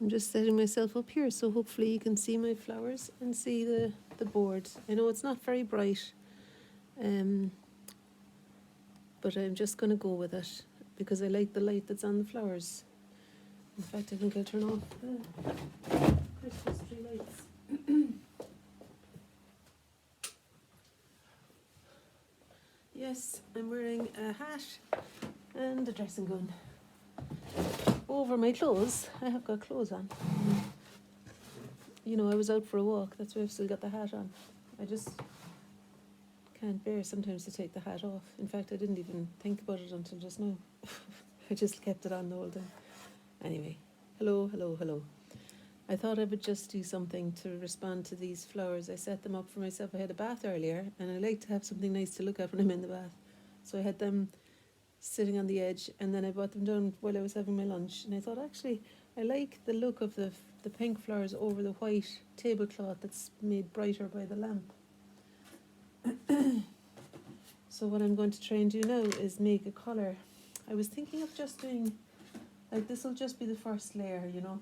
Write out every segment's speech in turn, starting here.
I'm just setting myself up here, so hopefully you can see my flowers and see the board. I know it's not very bright, but I'm just going to go with it because I like the light that's on the flowers. In fact, I think I'll turn off the Christmas tree lights. Yes, I'm wearing a hat and a dressing gown. Over my clothes, I have got clothes on. You know, I was out for a walk, that's why I've still got the hat on. I just can't bear sometimes to take the hat off. In fact, I didn't even think about it until just now. I just kept it on the whole time. Anyway, hello, hello, hello. I thought I would just do something to respond to these flowers. I set them up for myself. I had a bath earlier, and I like to have something nice to look at when I'm in the bath. So I had them sitting on the edge, and then I brought them down while I was having my lunch. And I thought, actually, I like the look of the pink flowers over the white tablecloth that's made brighter by the lamp. So what I'm going to try and do now is make a colour. I was thinking of just doing, like, this will just be the first layer, you know.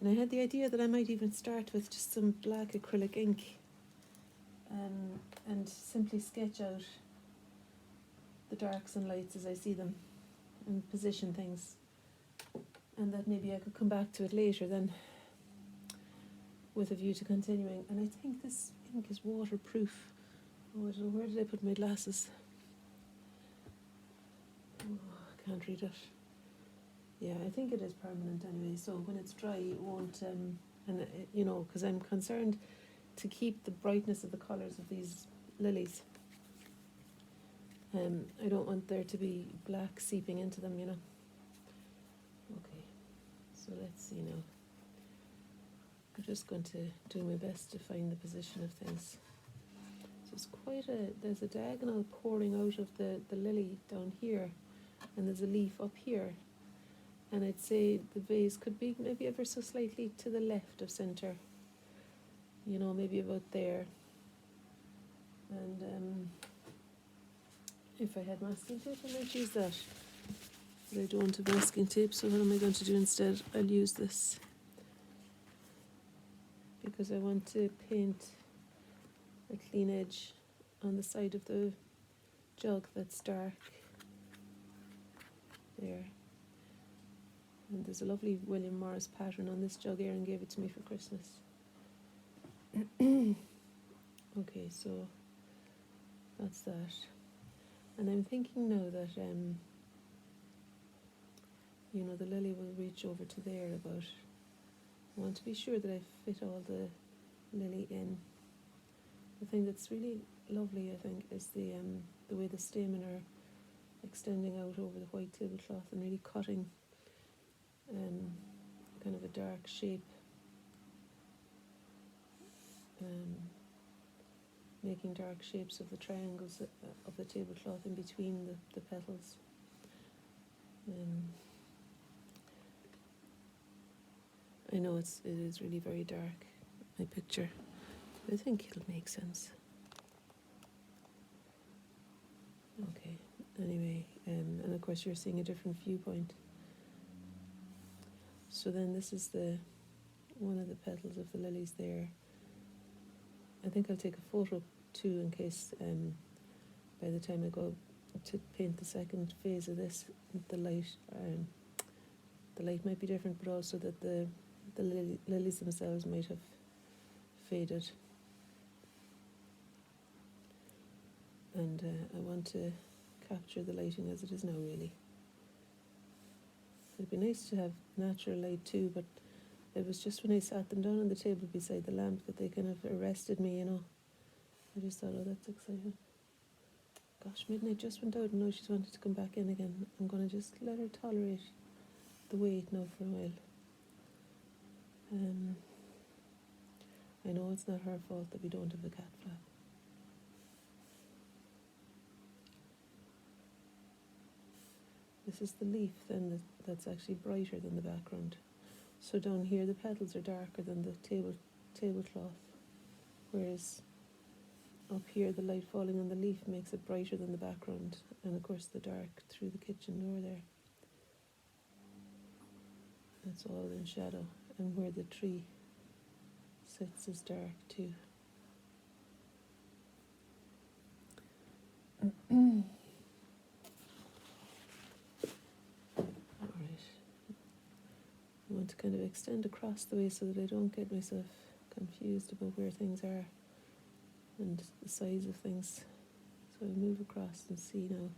And I had the idea that I might even start with just some black acrylic ink and simply sketch out the darks and lights as I see them and position things. And that maybe I could come back to it later then with a view to continuing. And I think this ink is waterproof. Oh, I don't know, where did I put my glasses? Oh, I can't read it. Yeah, I think it is permanent anyway, so when it's dry it won't, you know, because I'm concerned to keep the brightness of the colours of these lilies. I don't want there to be black seeping into them, you know. Okay, so let's see now. I'm just going to do my best to find the position of things. So it's there's a diagonal pouring out of the lily down here, and there's a leaf up here. And I'd say the vase could be maybe ever so slightly to the left of centre. You know, maybe about there. And if I had masking tape, I might use that. But I don't have masking tape, so what am I going to do instead? I'll use this. Because I want to paint a clean edge on the side of the jug that's dark. There. And there's a lovely William Morris pattern on this jug. Erin gave it to me for Christmas. Okay, so that's that. And I'm thinking now that, you know, the lily will reach over to there about. I want to be sure that I fit all the lily in. The thing that's really lovely, I think, is the way the stamen are extending out over the white tablecloth and really cutting kind of a dark shape, making dark shapes of the triangles of the tablecloth in between the petals. I know it is really very dark, my picture, but I think it'll make sense. Okay, anyway, and of course you're seeing a different viewpoint. So then this is one of the petals of the lilies there. I think I'll take a photo too in case by the time I go to paint the second phase of this, the light might be different, but also that the lilies themselves might have faded. And I want to capture the lighting as it is now, really. It'd be nice to have natural light too, but it was just when I sat them down on the table beside the lamp that they kind of arrested me, you know. I just thought, oh, that's exciting. Gosh, midnight just went out and now she's wanted to come back in again. I'm going to just let her tolerate the wait now for a while. I know it's not her fault that we don't have a cat flap. This is the leaf then that's actually brighter than the background. So down here the petals are darker than the tablecloth, whereas up here the light falling on the leaf makes it brighter than the background, and of course the dark through the kitchen door there. That's all in shadow, and where the tree sits is dark too. Alright, I want to kind of extend across the way so that I don't get myself confused about where things are and the size of things. So I move across and see now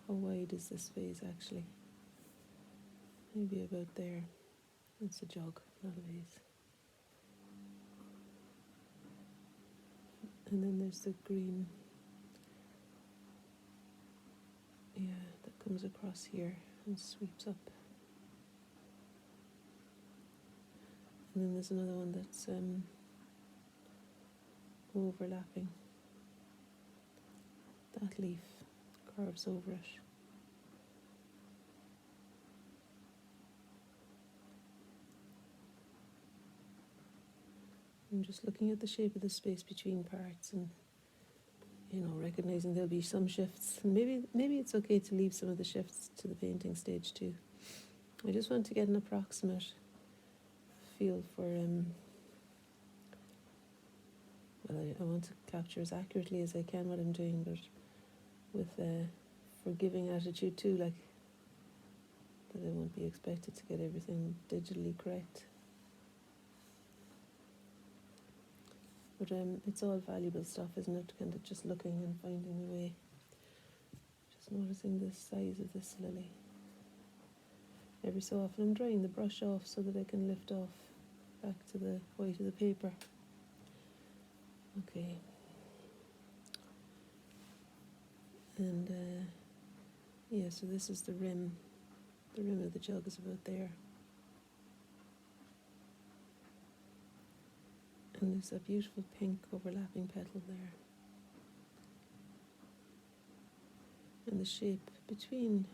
how wide is this vase actually. Maybe about there. It's a jug, not a vase. And then there's the green, that comes across here and sweeps up. And then there's another one that's overlapping. That leaf curves over it. I'm just looking at the shape of the space between parts and, recognizing there'll be some shifts. And maybe it's okay to leave some of the shifts to the painting stage too. I just want to get an approximate feel for, I want to capture as accurately as I can what I'm doing, but with a forgiving attitude too, like that I won't be expected to get everything digitally correct. But it's all valuable stuff, isn't it? Kind of just looking and finding a way. Just noticing the size of this lily. Every so often I'm drying the brush off so that I can lift off back to the white of the paper. Okay. And so this is the rim. The rim of the jug is about there. And there's a beautiful pink overlapping petal there. And the shape between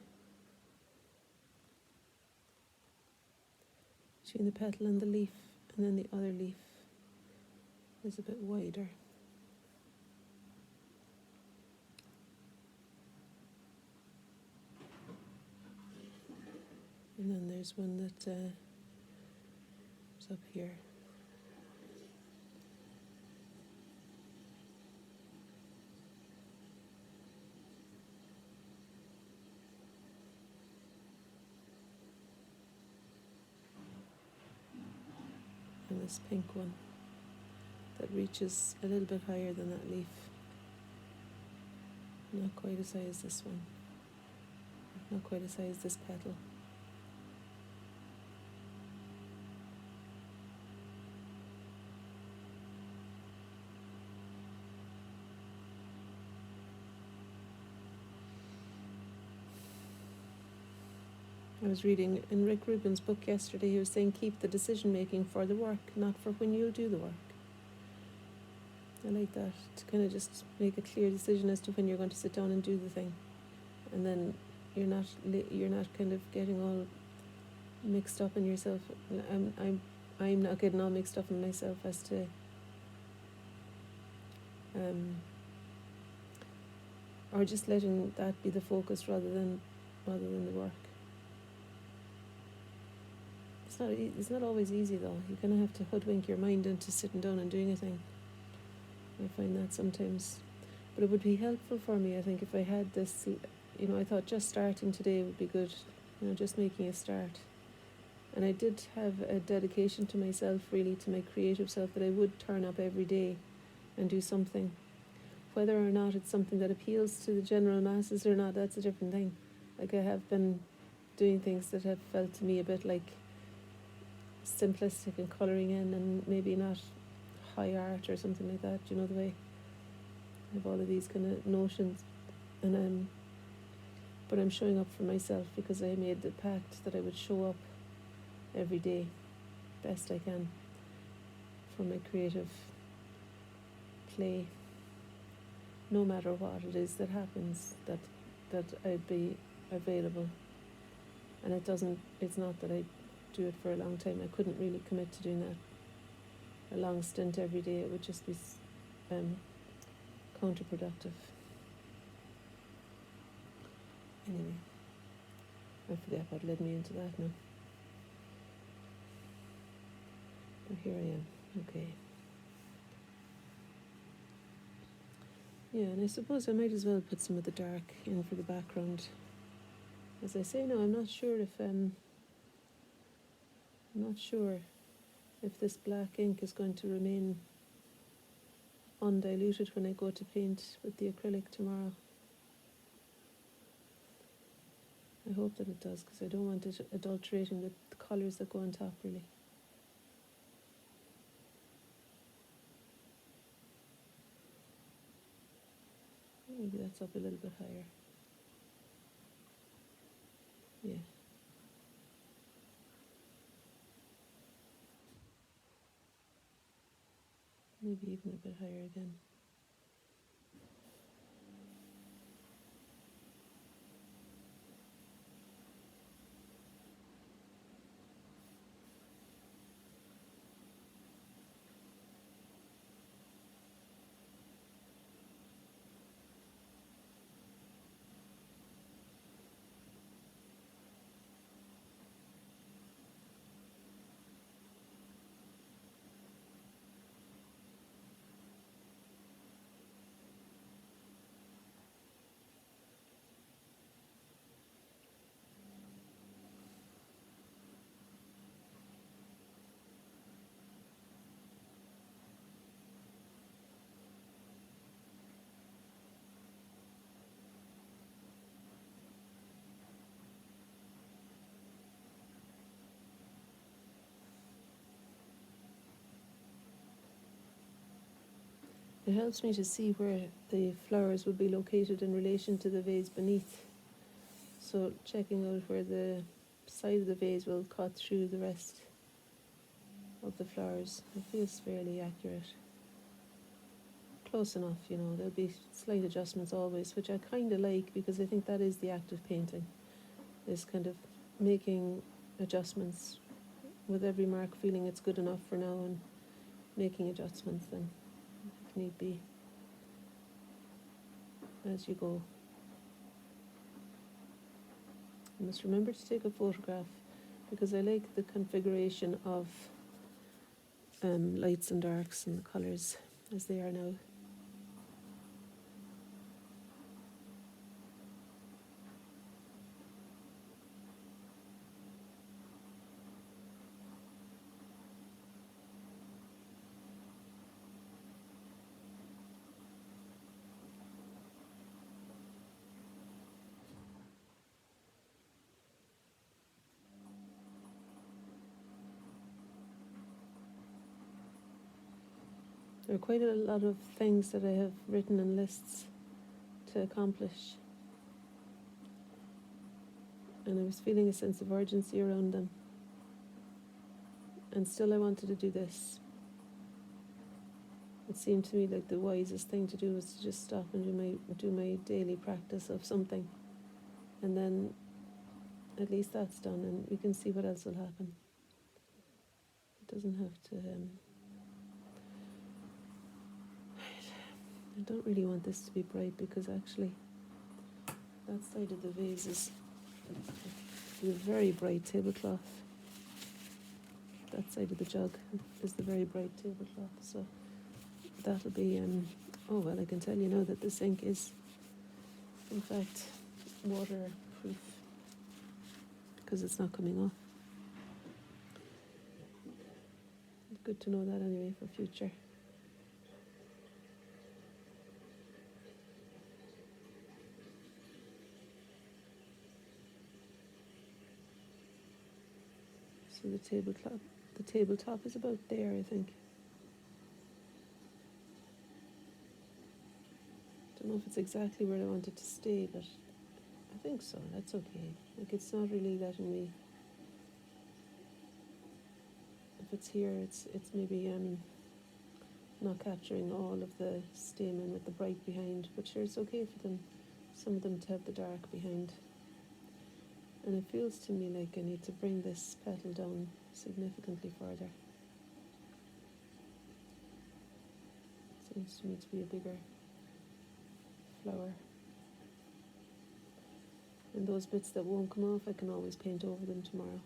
the petal and the leaf, and then the other leaf is a bit wider. And then there's one that is up here. And this pink one that reaches a little bit higher than that leaf. Not quite as high as this one. Not quite as high as this petal. I was reading in Rick Rubin's book yesterday. He was saying keep the decision making for the work, not for when you'll do the work. I like that, to kind of just make a clear decision as to when you're going to sit down and do the thing, and then you're not kind of getting all mixed up in yourself. I'm not getting all mixed up in myself as to or just letting that be the focus rather than the work. It's not always easy though. You kind of have to hoodwink your mind into sitting down and doing a thing. I find that sometimes. But it would be helpful for me, I think, if I had this, I thought just starting today would be good, just making a start. And I did have a dedication to myself, really, to my creative self, that I would turn up every day and do something. Whether or not it's something that appeals to the general masses or not, that's a different thing. Like, I have been doing things that have felt to me a bit like simplistic and colouring in, and maybe not high art or something like that, the way I have all of these kind of notions, and but I'm showing up for myself because I made the pact that I would show up every day best I can for my creative play, no matter what it is that happens, that I'd be available. And it's not that I do it for a long time. I couldn't really commit to doing that a long stint every day. It would just be counterproductive. Anyway, I forget what led me into that now. So here I am. Okay. Yeah, and I suppose I might as well put some of the dark in for the background. As I say now, I'm not sure if this black ink is going to remain undiluted when I go to paint with the acrylic tomorrow. I hope that it does, because I don't want it adulterating the colours that go on top, really. Maybe that's up a little bit higher. Yeah. Maybe even a bit higher again. It helps me to see where the flowers would be located in relation to the vase beneath. So checking out where the side of the vase will cut through the rest of the flowers. It feels fairly accurate. Close enough, you know. There'll be slight adjustments always, which I kind of like, because I think that is the act of painting, is kind of making adjustments with every mark, feeling it's good enough for now, and making adjustments then, if need be, as you go. You must remember to take a photograph, because I like the configuration of lights and darks and the colours as they are now. There are quite a lot of things that I have written in lists to accomplish, and I was feeling a sense of urgency around them, and still I wanted to do this. It seemed to me like the wisest thing to do was to just stop and do my daily practice of something, and then at least that's done, and we can see what else will happen. It doesn't have to. I don't really want this to be bright, because actually that side of the vase is the very bright tablecloth. That side of the jug is the very bright tablecloth, so that'll be, oh well, I can tell you now that this ink is in fact waterproof, because it's not coming off. Good to know that anyway for future. So the tabletop is about there, I think. Don't know if it's exactly where I want it to stay, but I think so. That's okay. Like, it's not really letting me. If it's here, it's maybe not capturing all of the stamen with the bright behind. But sure, it's okay for them. Some of them to have the dark behind. And it feels to me like I need to bring this petal down significantly further. Seems to me to be a bigger flower. And those bits that won't come off, I can always paint over them tomorrow.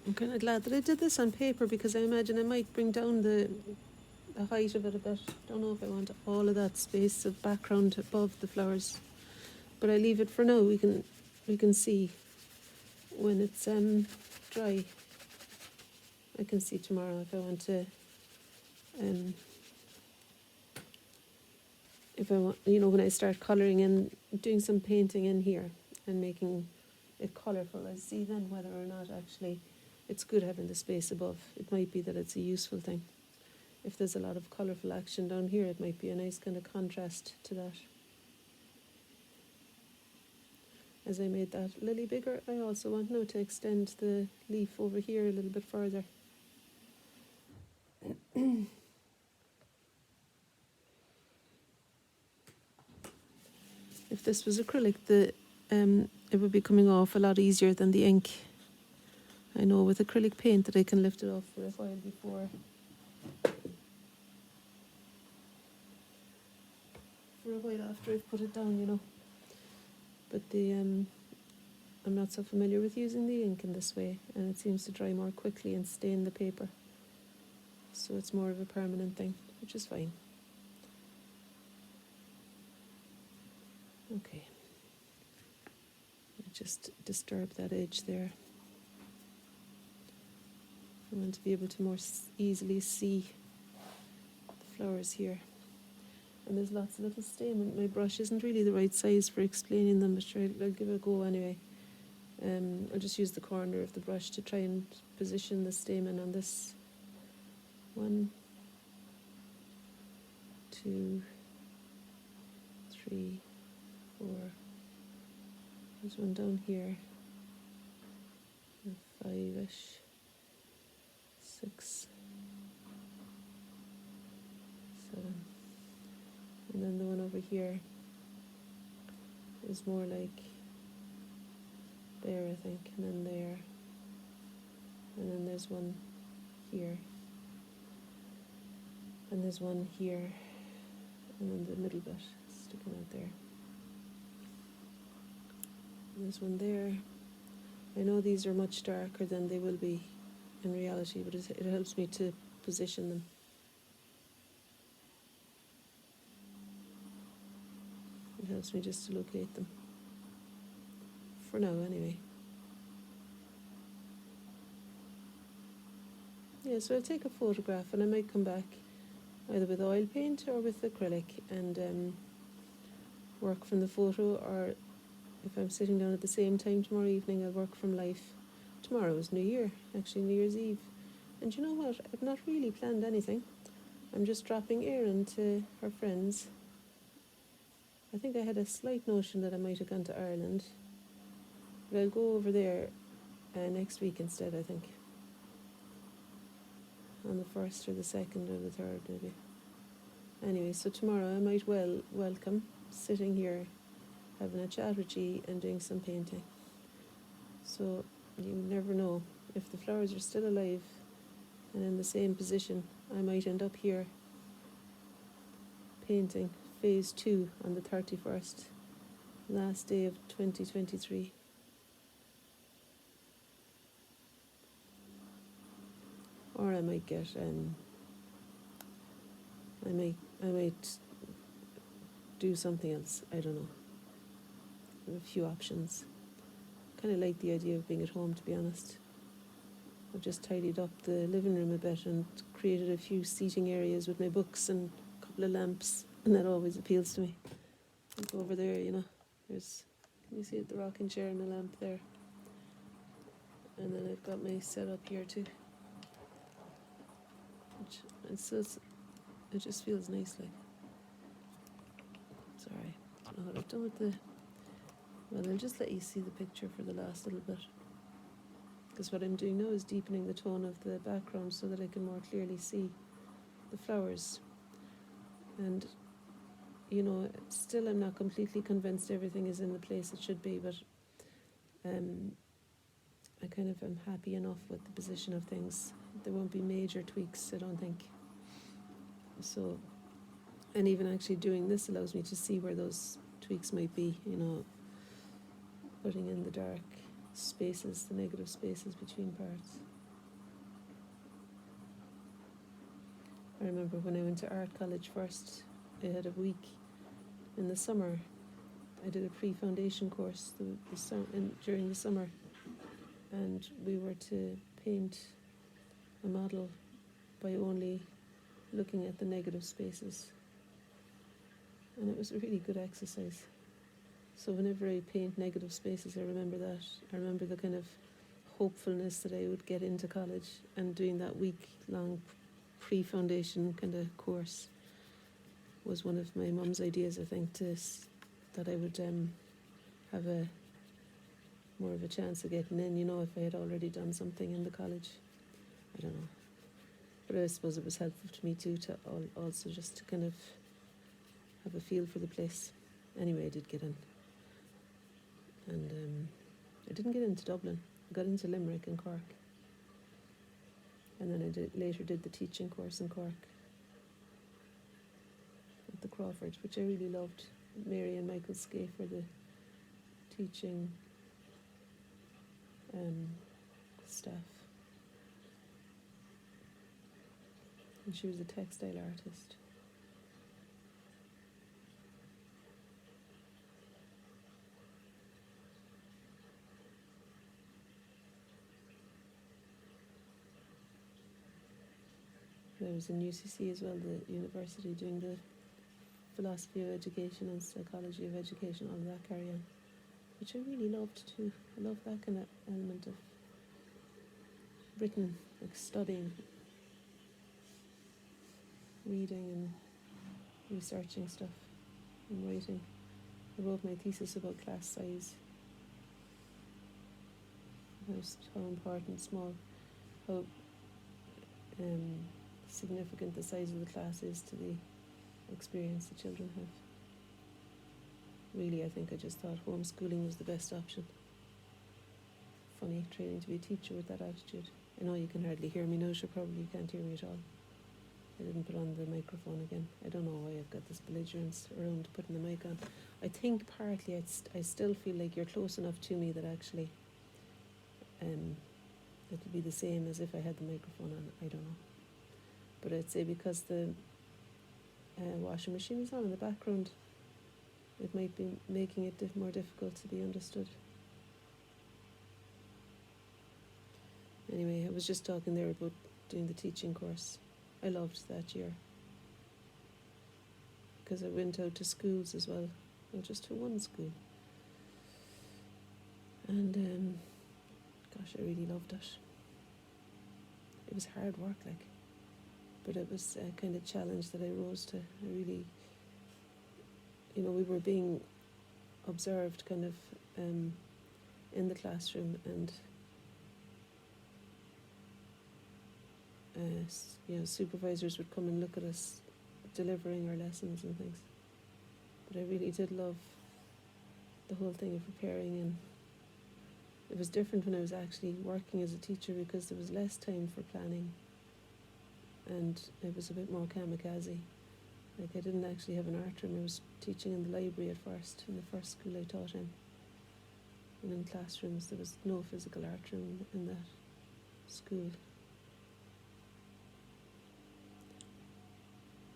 I'm kind of glad that I did this on paper, because I imagine I might bring down the height of it a bit. Don't know if I want all of that space of background above the flowers, but I leave it for now. We can see when it's dry. I can see tomorrow if I want to if I want, when I start colouring in, doing some painting in here and making it colourful, I see then whether or not actually it's good having the space above. It might be that it's a useful thing. If there's a lot of colourful action down here, it might be a nice kind of contrast to that. As I made that lily bigger, I also want now to extend the leaf over here a little bit further. If this was acrylic, it would be coming off a lot easier than the ink. I know with acrylic paint that I can lift it off for a while before. For a while after I've put it down, But I'm not so familiar with using the ink in this way, and it seems to dry more quickly and stain the paper. So it's more of a permanent thing, which is fine. Okay. I just disturb that edge there. I want to be able to more easily see the flowers here. And there's lots of little stain. My brush isn't really the right size for explaining them, but sure, I'll give it a go anyway. I'll just use the corner of the brush to try and position the stamen on this. 1, 2, 3, 4. There's one down here. 5-ish. 6, 7. And then the one over here is more like there, I think, and then there. And then there's one here. And there's one here. And then the middle bit sticking out there. And there's one there. I know these are much darker than they will be in reality, but it helps me to position them. It helps me just to locate them. For now, anyway. Yeah, so I'll take a photograph and I might come back either with oil paint or with acrylic and work from the photo, or if I'm sitting down at the same time tomorrow evening, I'll work from life. Tomorrow is New Year, actually New Year's Eve. And you know what? I've not really planned anything. I'm just dropping Erin to her friends. I think I had a slight notion that I might have gone to Ireland. But I'll go over there next week instead, I think. On the 1st or the 2nd or the 3rd, maybe. Anyway, so tomorrow I might welcome sitting here, having a chat with you and doing some painting. So you never know. If the flowers are still alive and in the same position, I might end up here painting phase 2 on the 31st, last day of 2023. Or I might get, I might do something else. I don't know. I have a few options. Kind of like the idea of being at home, to be honest. I've just tidied up the living room a bit and created a few seating areas with my books and a couple of lamps, and that always appeals to me. Look over there, there's, can you see it, the rocking chair and the lamp there? And then I've got my setup here too. It just feels nice, like. Sorry, I don't know what I've done with the... Well, I'll just let you see the picture for the last little bit. Because what I'm doing now is deepening the tone of the background so that I can more clearly see the flowers. And, still I'm not completely convinced everything is in the place it should be, but I kind of am happy enough with the position of things. There won't be major tweaks, I don't think. So, and even actually doing this allows me to see where those tweaks might be, putting in the dark spaces, the negative spaces between parts. I remember when I went to art college first, I had a week in the summer. I did a pre-foundation course during the summer, and we were to paint a model by only looking at the negative spaces. And it was a really good exercise. So whenever I paint negative spaces, I remember that. I remember the kind of hopefulness that I would get into college, and doing that week-long pre-foundation kind of course was one of my mum's ideas, I think, that I would have a more of a chance of getting in, if I had already done something in the college. I don't know. But I suppose it was helpful to me too, to also just to kind of have a feel for the place. Anyway, I did get in. And I didn't get into Dublin. I got into Limerick and Cork. And then I later did the teaching course in Cork at the Crawford, which I really loved. Mary and Michael Scaife were the teaching staff. And she was a textile artist. I was in UCC as well, the university, doing the philosophy of education and psychology of education, all of that carry on, which I really loved too. I love that kind of element of written, like studying, reading and researching stuff and writing. I wrote my thesis about class size, how important how significant the size of the class is to the experience the children have. Really, I think I just thought homeschooling was the best option. Funny, training to be a teacher with that attitude. I know you can hardly hear me now, so probably you can't hear me at all. I didn't put on the microphone again. I don't know why I've got this belligerence around putting the mic on. I think partly I still feel like you're close enough to me that actually it'll be the same as if I had the microphone on. I don't know. But I'd say because the washing machine is on in the background, it might be making it more difficult to be understood. Anyway, I was just talking there about doing the teaching course. I loved that year because I went out to schools as well, not just to one school. And gosh, I really loved it. It was hard work, but it was a kind of challenge that I rose to. I really, we were being observed kind of in the classroom, and supervisors would come and look at us delivering our lessons and things. But I really did love the whole thing of preparing, and it was different when I was actually working as a teacher because there was less time for planning, and it was a bit more kamikaze. Like, I didn't actually have an art room. I was teaching in the library at first, in the first school I taught in. And in classrooms there was no physical art room in that school.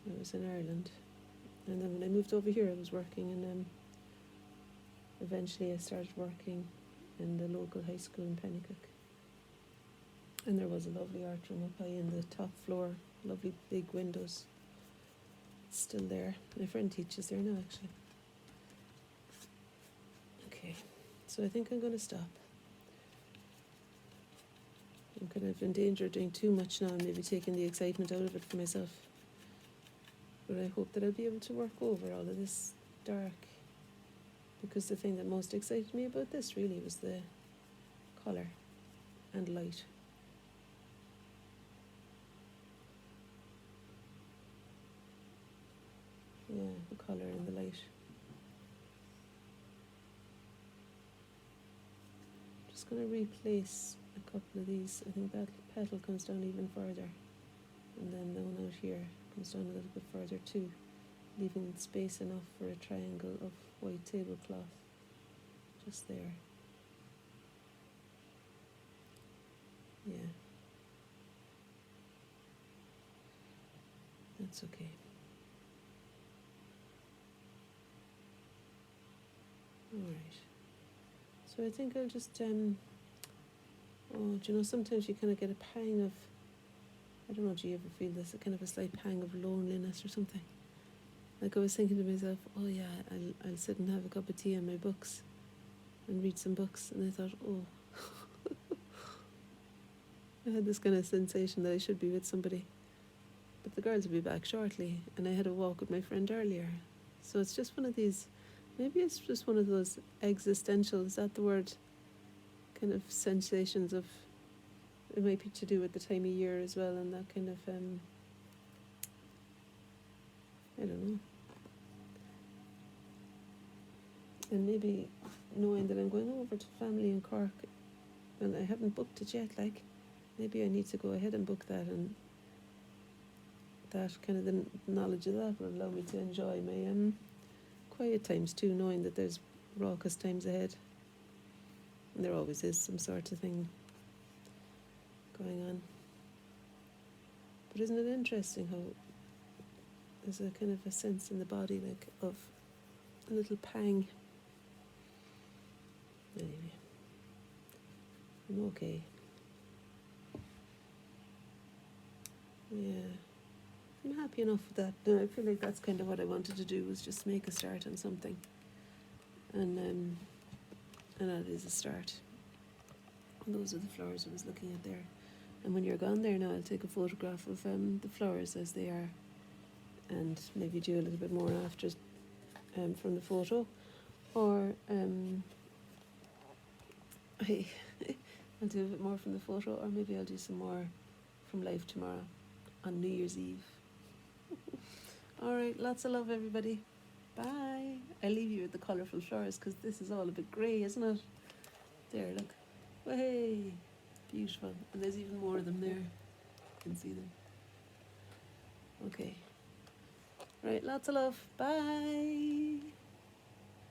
I was in Ireland, and then when I moved over here I was working, and eventually I started working in the local high school in Pennycook. And there was a lovely art room up high in the top floor, lovely big windows. It's still there. My friend teaches there now, actually. Okay, so I think I'm going to stop. I'm kind of in danger of doing too much now and maybe taking the excitement out of it for myself. But I hope that I'll be able to work over all of this dark, because the thing that most excited me about this really was the colour and light. Yeah, the colour and the light. Just going to replace a couple of these. I think that petal comes down even further, and then the one out here comes down a little bit further too, leaving space enough for a triangle of white tablecloth just there. Yeah. That's okay. Alright. So I think I'll just, do you know, sometimes you kind of get a pang of, I don't know, do you ever feel this, a kind of a slight pang of loneliness or something? Like I was thinking to myself, oh yeah, I'll sit and have a cup of tea and my books and read some books. And I thought, oh, I had this kind of sensation that I should be with somebody. But the girls will be back shortly, and I had a walk with my friend earlier. So it's just one of these, maybe it's just one of those existential, is that the word? Kind of sensations of, it might be to do with the time of year as well, and that kind of, I don't know. And maybe knowing that I'm going over to family in Cork, and I haven't booked it yet, like, maybe I need to go ahead and book that, and that kind of the knowledge of that will allow me to enjoy my quiet times too, knowing that there's raucous times ahead. And there always is some sort of thing going on. But isn't it interesting how there's a kind of a sense in the body, like, of a little pang. Anyway, I'm okay. Yeah, I'm happy enough with that. No, I feel like that's kind of what I wanted to do, was just make a start on something. And that is a start. And those are the flowers I was looking at there. And when you're gone there now, I'll take a photograph of the flowers as they are, and maybe do a little bit more after from the photo, or I'll do a bit more from the photo, or maybe I'll do some more from live tomorrow on New Year's Eve. Alright, lots of love everybody. Bye. I'll leave you with the colourful flowers because this is all a bit grey, isn't it? There, look. Way, beautiful. And there's even more of them there. You can see them. Okay. Right, lots of love. Bye.